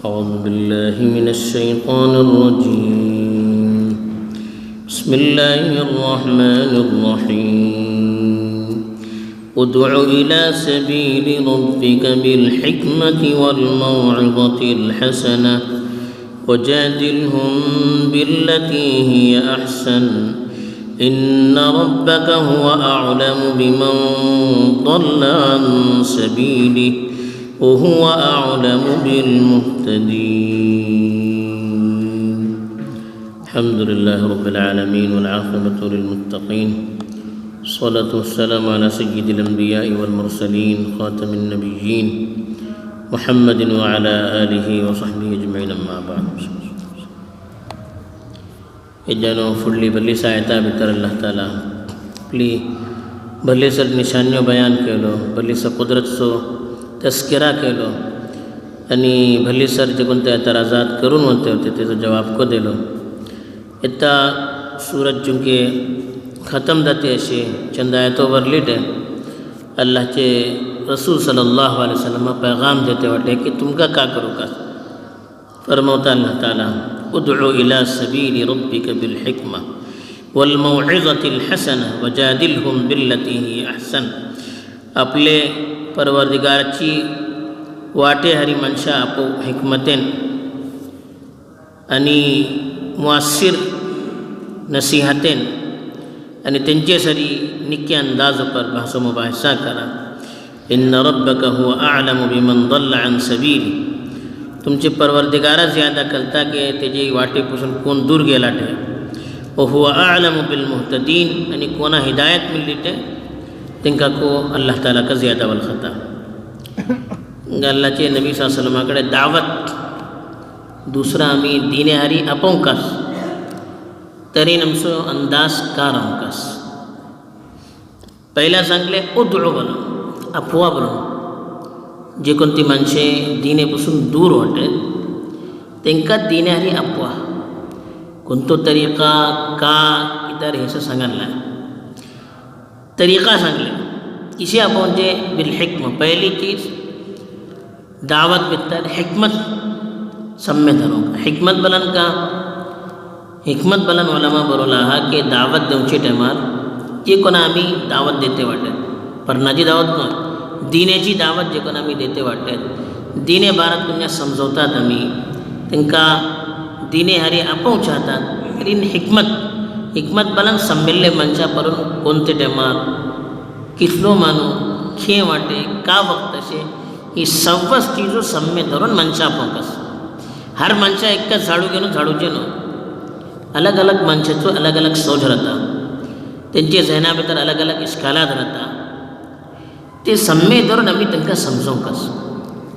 أعوذ بالله من الشيطان الرجيم. بسم الله الرحمن الرحيم. ادع إلى سبيل ربك بالحكمة والموعظة الحسنة وجادلهم بالتي هي أحسن إن ربك هو أعلم بمن ضل عن سبيله وهو أعلم بالمهتدين. الحمد لله رب العالمين والعاقبة للمتقين، الصلاة والسلام على سيد الأنبياء والمرسلين خاتم النبيين محمد وعلى آله وصحبه أجمعين. أما بعد. इजानो फुल्ली भली सहायता भितर अल्लाह ताला प्ली भले सर निशानियों बयान केलो, भली सर कुदरत सो तस्करा केलो आणि भली सर जे कोणते एतराजात करून होते त्याचा जवाब को दिलो. इतना सूरज चुंके ख़त्म जाते असे चंद आयतों वर लीटे अल्लाह के रसूल सल्लल्लाहु अलैहि वसल्लम पैगाम देते वाटे कि तुमका का करो का. फरमाता अल्लाह ताला उदउ इला सबीली रब्बिक बिल हिक्मा वल मौइज़तिल हसना वजादिलहुम बिल्लती ही अहसन. आपले परवरदिगारची वाटे हरी मनशा आपो हिकमतेन आणि मुआसिर नसीहतेन आणि त्यांचे सरी निक्के अंदाज पर बहस मुबाहिसा करा. इन्न रब्बक हुवा अअलमु बिमन दल्ल अन सबीली. तुमचे परवरदिगारा ज़्यादा कलता के तेजे वाटेपासून कोण दूर गेला ते व हुवा अअलमु बिल मुहतदीन. आणि कोणा हिदायत मिळली ते तिंका को अल्लाह ताला का ज़्यादा वलखता. अल्लाहचे नबी सल्लल्लाहु अलैहि वसल्लमाकडे दावत दुसरा आम्ही दिने हारी अपंकास तरी नमसो अंदाज का रावकास. पहिला सांगले उदउ बोलो अफवा बोलो. जे कोणती माणसे दिनेपासून दूर वाटे तेंका दिने हारी अफवा कोणतो तरीका का इतर हे सांगायला तरीका सांगले किसी आपण जे बिल हिक्म. पहली चीज़ दावत बितर हिकमत सम्य धरो. हिकमत बलन का हिकमत बलन उलमा बरोला हा के दावत देऊचे टायमार जे कोणा आम्ही दावत देते वाटत परनाची दावत न दिनेची दावत जे कोणा आम्ही देते वाटत दिने बारात तुमच्या समजवतात आम्ही त्यांना दिने हरी आपण चाहतात तरी हिकमत बलन सम्मिल्य मनशा परून कोणते टायमार कितलो मानू खे वाटे का वक्त असे ही सव्वस चीज़ों सम्य धरून मनशा फोकस. हर मनशा एक झाडू घेऊन झाडूचे नो अलग अलग मनशाचो अलग अलग सोच राहता त्यांचे जहना भितर अलग अलग इश्कालात राहता ते सम्य धरून आम्ही त्यांना समजवूकस.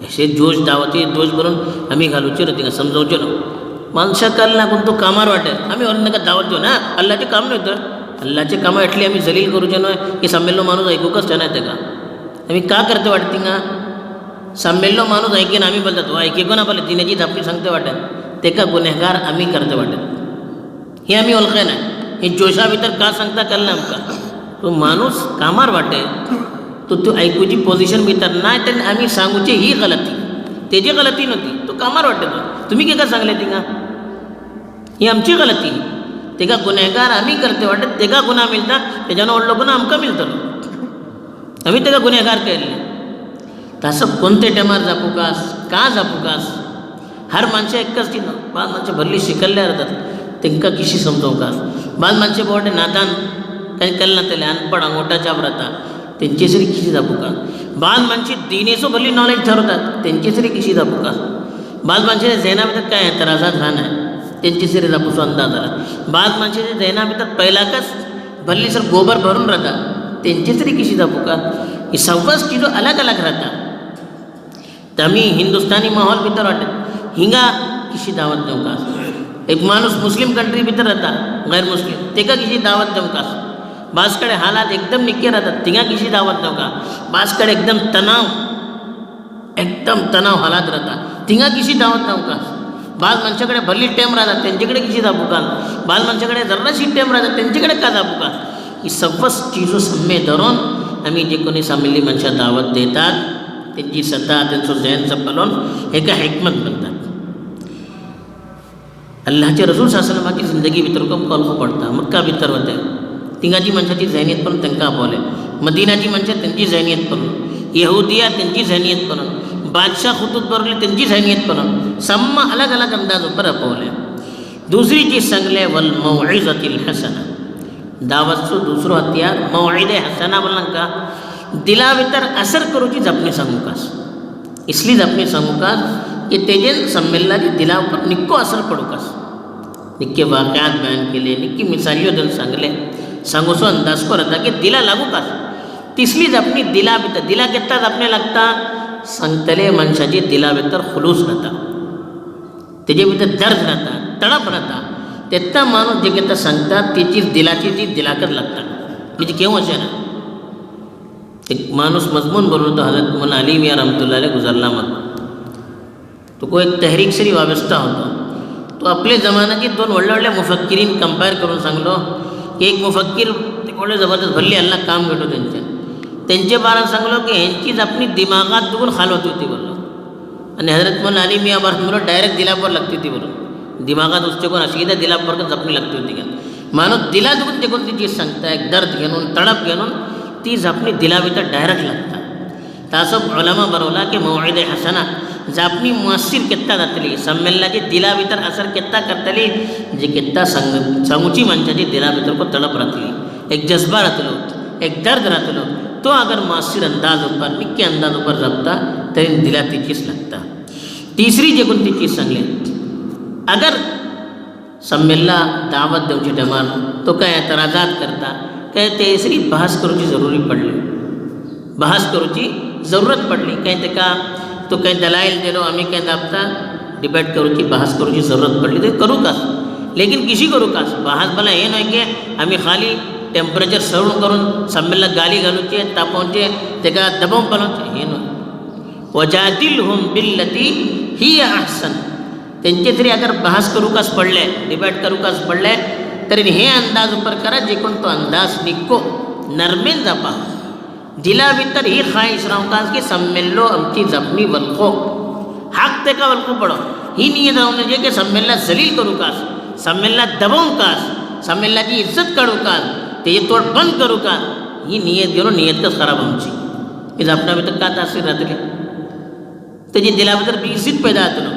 असे जोश दावती जोश भरून आम्ही घालूचे नो तिका समजवचे नो. मनशा काल ना कोणतो कामार वाटे आम्ही और नका दावत देऊ ना अल्लाचे काम नाही तर अल्लाचे कामं एटली आम्ही जलील करूचे नो की संमेल्लो माणूस ऐकूकच त्यांना येते का. आम्ही का करते वाटते तिंगा संमेल्लो माणूस ऐकेन आम्ही बोलतात वा ऐके ना बोले दिनेची थापणी सांगते वाटत ते का गुन्हेगार आम्ही करते वाटत हे आम्ही ओळखे ना. हे जोशा भितर का सांगता कल ना आमका तो माणूस कामार वाटे तो ऐकूची पोझिशन भितर नाही तर आम्ही सांगूचे ही गलती तेजी गलती नव्हती तो कामार वाटे तो तुम्ही के का सांगले तिंगा ही आमची गलती. ते का गुन्हेगार आम्ही करते वाटत ते का गुन्हा मिळता त्याच्यानं ओढलो गुन्हा आमका मिळतो आम्ही ते का गुन्हेगार केले. तसं कोणते टायमार जापूकास का जापूकास हर माणसं एकच ती बाद माणसं भरली शिकल्ल्या राहतात तेंका किशी समजवकास. बाद माणसे बोटे नादान काही कल ना त्याला अनपड अंगोटा जाब राहता त्यांचे सरी किशी जापूकास. बाद माणसे दिनेसो भरली नॉलेज ठरवतात त्यांचे सरी किशी जापूकास. बाद माणसे जैना भितर काय तराजात राहणार त्यांची सरी जापूसो अंदाज आला. बाद माणसे जैना भितर पहिलाकच भरली सर गोबर भरून राहतात त्यांचे सरी किशी जापूकास. ही सव्वाच चीजो अलग अलग राहतात. तमी हिंदुस्तानी माहौल भितर वाटत हिंगा किसी दावत देवकास. एक माणूस मुस्लिम कंट्री भितर राहता गैर मुस्लिम तेका किसी दावत देवकास. बाजकडे हालात एकदम निक्के राहतात तिंगा किसी दावत देवका. बाजकडे एकदम तणाव हालात राहता तिंगा किसी दावत देवकास. बाज माणसाकडे भरली टेम राहतात त्यांच्याकडे किसी दापूकाल. बाज माणसाकडे जराशी टेम राहतात त्यांच्याकडे का दापूकाल. ही सव्वस चीजो सम्य धरून आम्ही जे कोणी सामिल्ली मनशा दावत देतात त्यांची सत्ता त्यांचं जैन संपलन हे का हिकमत म्हणतात. अल्लाहचे रसूल सासलमाची जिंदगी भितर कळखू पडटा. मक्का भितर वते तिंगाची मनशाची जैनियत करून तांकां आपवले, मदिनाची मनशां त्यांची जैनियत करून, यहुदिया त्यांची जैनियत करून, बादशाह खुतूब बरले त्यांची जैनियत करून, सम्मा अलग अलग अंदाज पर आपवले. दूसरी चीज सांगले वल मौइज़तिल हसना, दावतचो दुसरो हत्यार मौइदे हसना बोलना का दिला भितर असर करूची जपणी सांगूकास, इसली जपणी सांगूकास की तेजेन संमेलनाची दिला उपर निक्को असर पडूकास. निक्के वाक़यात बयान केले, निक्की मिसालियों दल सांगले, सांगोसो अंदाज को रहता कि दिला लागू कास. तिसली जपणी दिला भितर, दिला केत्ता जपणे लागता सांगतले मनशाची दिला भितर खुलूस राहता, तेजे भितर दर्द राहता, तडप राहता. तेत्ता माणूस जे केत्ता सांगतात त्याची दिलाची ती दिलाकत लागता. म्हणजे केव्हा असे ना एक माणूस मजमून बोलतो हजरत मुल्ला अली मियाँ रहमतुल्लाह अलैह गुजरला मग तो को एक तहरीक से वाबस्ता होता. तो आपले जमान्याची दोन व्हडले व्हडले मुफक्किरीन कंपेअर करून सांगलो की एक मुफक्कीर व्हडले जबरदस्त भल्ली अल्लाह काम घेतो त्यांचे बारा सांगलो की ह्यांचीच आपली दिमागात दुखून हालत होती बोललो. आणि हजरत मुल्ला अली मियाँ बरहमतुल्लाह डायरेक्ट दिलापर लागती होती बोलो, दिमागात उसचे कोण अशी किती दिलापर जपणी लागती होती का माणूस दिला दुखून ते कोणती चीज सांगता एक दर्द घेऊन तडप घेऊन ती जपणी दिला भितर डायरेक्ट लागता. तासो उलमा बरवला की मौइदे हसना जापणी मुअस्सिर केत्ता जातली, संमेलनाची दिला भितर असर केत्ता करतली, जे केत्ता सांगूची मनशाची दिला भितर को तडप राहतली, एक जज्बा राहतलो, एक दर्द राहतलो. तो अगर मुअस्सिर अंदाज उपर निक्के अंदाज उपर जपता तरी दिला ती चीज लागता. तिसरी जे कोणती चीज सांगले अगर संमेलना दावत देवचे टायमार तो काय एतराजात करता काय तेसरी बहस करूची जरुरी पडली, बहस करूची जरूरत पडली काय तेका तो काही दलाईल दिलो आम्ही काय दाबता डिबेट करूची बहस करूची जरूरत पडली ते करू कास. लेकिन किशी करू कास बहस भला हे नाही की आम्ही खाली टेम्परेचर सर्व करून संमेलनात गाली घालूचे तापोवचे तेका दबावून पालवचे हे न्हय. वजादिलहुम बिल्लती ही अहसन, त्यांचे तरी अगर बहस करू कास पडले डिबेट करू कास पडले तरी हे अंदाज उपर करा जे कोण तो अंदाज निक्को नरमेन जापा. दिला भितर ही ख्वाहिश रावकास की संमेलो आमची जपणी वल्खो हाक तेका वल्खो पडो, ही नियत राहून म्हणजे की संमेलनात जलील करू कास, संमेलनात दबावून कास, संमेलनाची इज्जत काढू कास, तेजे तोड बंद करू कास, ही नियत घेऊन नियतच खराब आमची. ही जपणा भितर का तासीर राहतली तेजी दिला भितर बेइज्जत पैदा जातलो.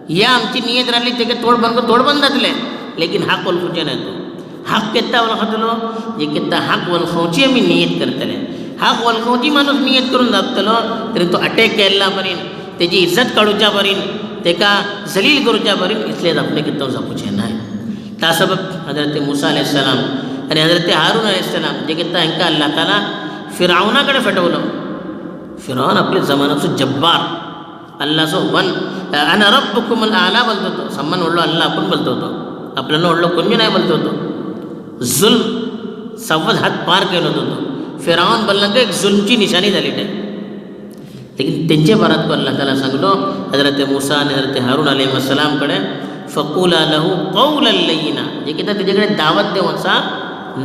ह्या आमची नियत राहिली तेका तोड बंद जातले. लेकिन हाक वल्खोचे नाही तो हाक केत्ता वल्खतलो जे केत्ता हाक वल्खोवची आमी नियत करतले. हाक वल्खोवची माणूस नियत करून जातलो तरी तो अटॅक केल्ला परीन तेजी इज्जत काडूच्या परीन तेका जलील करूच्या परीन इसलिए आपले केत्ता जपूचे नाही. ता सबब हजरत मूसा अलैहिस्सलाम आणि हजरत हारून अलैहिस्सलाम जे केत्ता हांकां अल्लाह ताला फिरौना कडेन फटवलो. फिरौन आपल्या जमान्याचो जब्बार अल्लाहचो वन अना रब्बुकुमुल आला बोलतो तो सम्मान व्हडलो अल्लाह आपण बोलतो तो आपल्याला व्हडलो कोणी नाही बोलतो तो. जुल्म सव्वद हात पार केलो तो फिरौन बोलला की एक जुल्मची निशानी झाली ते. लेकिन त्यांचे बारात को अल्लाह ताला सांगलो हजरत मूसा आणि हजरत हारून अलैहिस्सलाम कडे फकुला लहू कौलन लय्यिना जे किता तेजेकडे दावत देऊ असा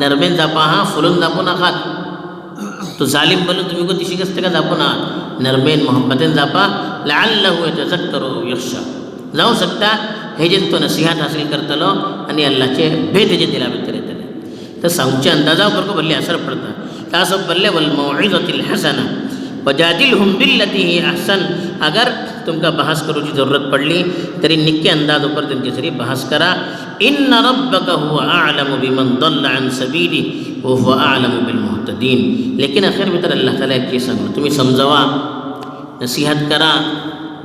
नरमेन जापा हा फुलून जापू नकात. तो जालिम बोलून तुम्ही को तिशी कसते का जापू ना नरमेन मोहब्बतेन जापा लअल्लहु यतज़क्करु यख्शा जाऊ शकता हे जे तो नसीहत हासिल करतलो आणि अल्लाहचे भेद तेजे दिला भितर येतले. तर सांगचे अंदाजावर को बल्ले असर पडता. ता सब बल्ले वल मौइज़तिल हसना वजादिलहुम बिल्लती ही अहसन. अगर तुमका बहस करूची जरूरत पडली तरी निक्के अंदाज ऊपर त्यांचे सरी बहस करा. इन्न रब्बका हुवा अअलमु बिमन दल्ला अन सबीली व हुवा अअलमु बिल मुहतदीन. लेकिन अखेर भितर अल्लाह ताला एक चीज सांगलो तुम्ही समजावा नसीहत करा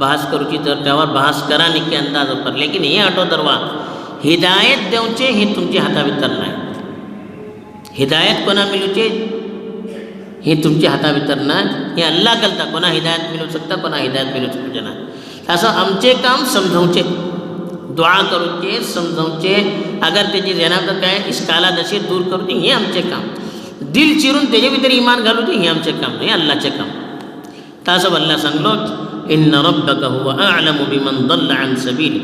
बहस करूची तर त्यावर बहस करा निक्के अंदाज ऊपर. लेकिन हे आठो दरवा हिदायत देवचे हे तुमच्या हाता भितर नाही. हिदायत कोणा मिळूचे हे तुमच्या हाता भितर ना हे अल्लाह करता. कोणा हिदायत मिळू शकता कोणा हिदायत मिळू शकते ना. असं आमचे काम समजावचे दुआ करूचे समजावचे अगर त्याची जेनाचं काय इश्काला दशे दूर करूचे हे आमचे काम. दिल चिरून त्याच्या भितर इमान घालूचे हे आमचे काम नाही अल्लाहचे काम. तासब अल्लाह सांगलो इन्न रब्बका हुवा अअलमु बिमन दल्ला अन सबीली.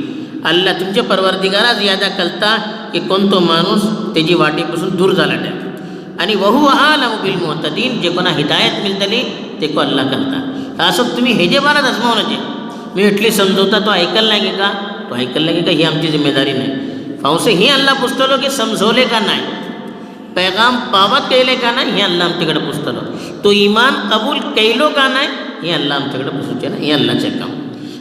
अल्लाह तुमच्या परवरदिगारा जियादा कळता की कोणतो माणूस त्याची वाटेपासून दूर झाला त्या आणि वहू आलमु बिल मुहतदीन जे कोणा हिदायत मिळतली ते को अल्लाह करता. असं तुम्ही हे जे बारात अजमावण्याचे मी इटली समजवता तो ऐकल नाही का तो ऐकायला लागे का ही आमची जिम्मेदारी नाही. फावसे ही अल्लाह पुसतलो की समजवले का नाही, पैगाम पावत केले का नाही, हे अल्लाह आमच्याकडे पुसतलो. तो इमान कबूल केलो का नाही, हे अल्लाह आमच्याकडे पुसूचे नाही. हे अल्लाचे काम.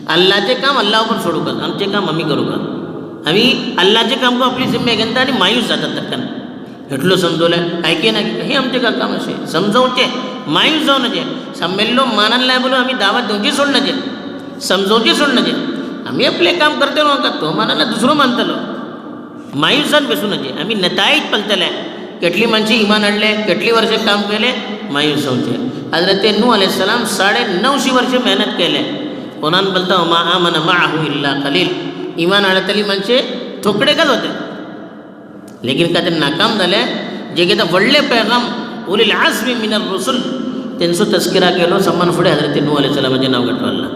अल्लाचे काम अल्लावर सोडू का, आमचे काम आम्ही करू का. आम्ही अल्लाचे काम को आपली जिम्मे घेता आणि मायूस जातात तक्कन. એટલું સમજોલે ऐके ना हे आमचे का काम असे समजावचे, मायूस जाऊ नये. संमेलो मानायला बोलू आम्ही दावत देऊची सोड नये, समजावची सोड नये. आम्ही आपले काम करते ना, तो मानाला दुसरं मानतलो, मायूस जाऊन बेसू नये. आम्ही नताईत पलतले, કેટલી माणसे इमान आणले, કેટલી वर्षे काम केले, मायूस जाऊचे. हजरत नूह अलैहिस्सलाम 9.5 वर्षे मेहनत केले. कोणान बोलता मा आमन माअहू इल्ला कलील. इमान आणतली माणसे थोकडे काच होते, लेकिन का ते नाकाम झाले. जे की व्हडले पैगाम उलिल आज़्मी मिनर रुसूल त्यांचो तस्किरा केलो. सम्मान फुडे हजरत नूह अलैहिस्सलामाचे नाव घेतलो अल्लाह.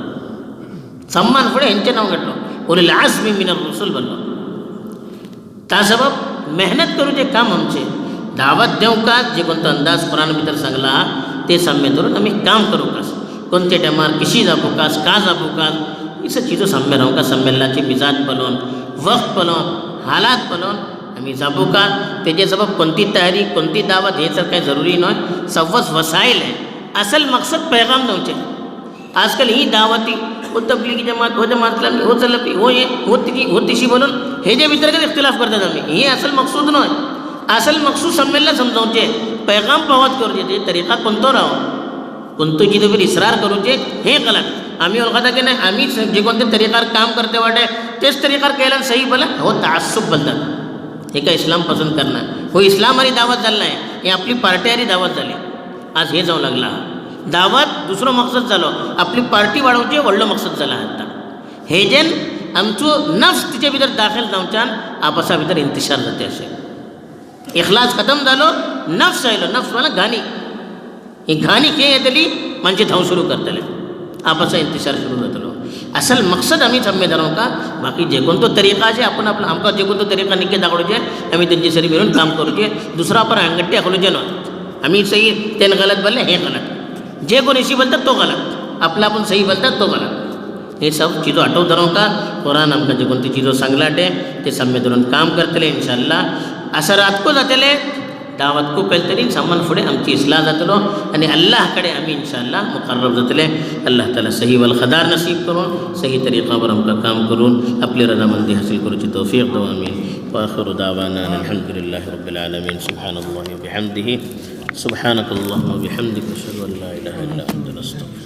सम्मान फुडे यांचे नाव घेतलो, उलिल आज़्मी मिनर रुसूल बोललो. त्या सबब मेहनत करूचे काम आमचे. दावत देऊ का, जे कोणता अंदाज कुरान भितर सांगला ते साम्य धरून आम्ही काम करू कास. कोणते टायमार कशी जाबू कास, का जाबू कास, ही सब चीज़ों साम्य राहू का. संमेलनाची मिजाज पळोवन, वक्त पळोवन, हालात पळोवन आम्ही जाबू का. त्याचे सबब कोणती तयारी, कोणती दावत हे तर काही जरुरी नाही. सव्वस वसाईल आहे. असल मकसद पैगाम देऊचे. आजकाल ही दावती हो तबलीगी जमात, हो जमातला, हो चलपी, हो ये हो तिची, हो तिशी बोलून हे जे भितर इख्तिलाफ करतात आम्ही, हे असल मकसूद नाही. असल मकसूद संमेलना समजावचे, पैगाम पावत करूचे. ते तरीका कोणतो राहो, कोणतो जिथे फिर इसरार करूचे हे गलत. आम्ही ओळखता की नाही, आम्ही जे कोणते तरीकार काम करते वाटे तेच तरीकार केला सही बोला हो तासुब बोलतात. हे का इस्लाम पसंत करणार हो, इस्लाम आणि दावत झालं नाही, हे आपली पार्टी दावत झाली. आज हे जाऊ लागला दावत दुसरं मकसद झालं, आपली पार्टी वाढवचे व्हडलं मकसद झाला. आता हे जेन आमचं नफ्स तिच्या भितर दाखल जाऊच्यान आपसा भितर इंतिशार जाते. असे इखलास खतम झालो, नफ्स आयलो. नफ्स मला घाणी, ही घाणी के येतली म्हणजे धाव सुरू करतले, आपसा इंतिशार सुरू जातलो. असल मकसद आम्ही सम्य धरू का. बाकी जे कोणतो तरीका आहे आपण आपला आमका जे कोणतो तरीका निके दाखवचे आम्ही त्यांची सरी मिळून काम करूचे. दुसरा आपण अंगठी आखलूचे न आम्ही सही त्यानं गलत बोलले हे गलत, जे कोण इशी बोलतात तो गलत, आपला आपण सही बोलतात तो गलत. हे सब चीज़ों आठव धरू का. कुरान आमका जे कोणती चीज़ों सांगलाटे ते सम्य धरून काम करतले. इंशाअल्लाह असं रातको जातले, दावत को पेलतली, सामान फुडे आमची इस्लाह जातलो आणि अल्लाहकडे आम्ही इंशाअल्लाह मुकर्रब जातले. अल्लाह ताला सही वल खदार नसीब करून सही तरीक़ावर आमका काम करून आपली रजामंदी हासिल करूची तौफीक दो. आमीन. व आखिरु दावाना अल्हम्दुलिल्लाहि रब्बिल आलमीन. सुब्हानल्लाहि व बिहम्दिही, सुब्हानकल्लाहुम्मा व बिहम्दिका, अशहदु अन ला इलाहा इल्ला अंता, अस्तगफिरुक.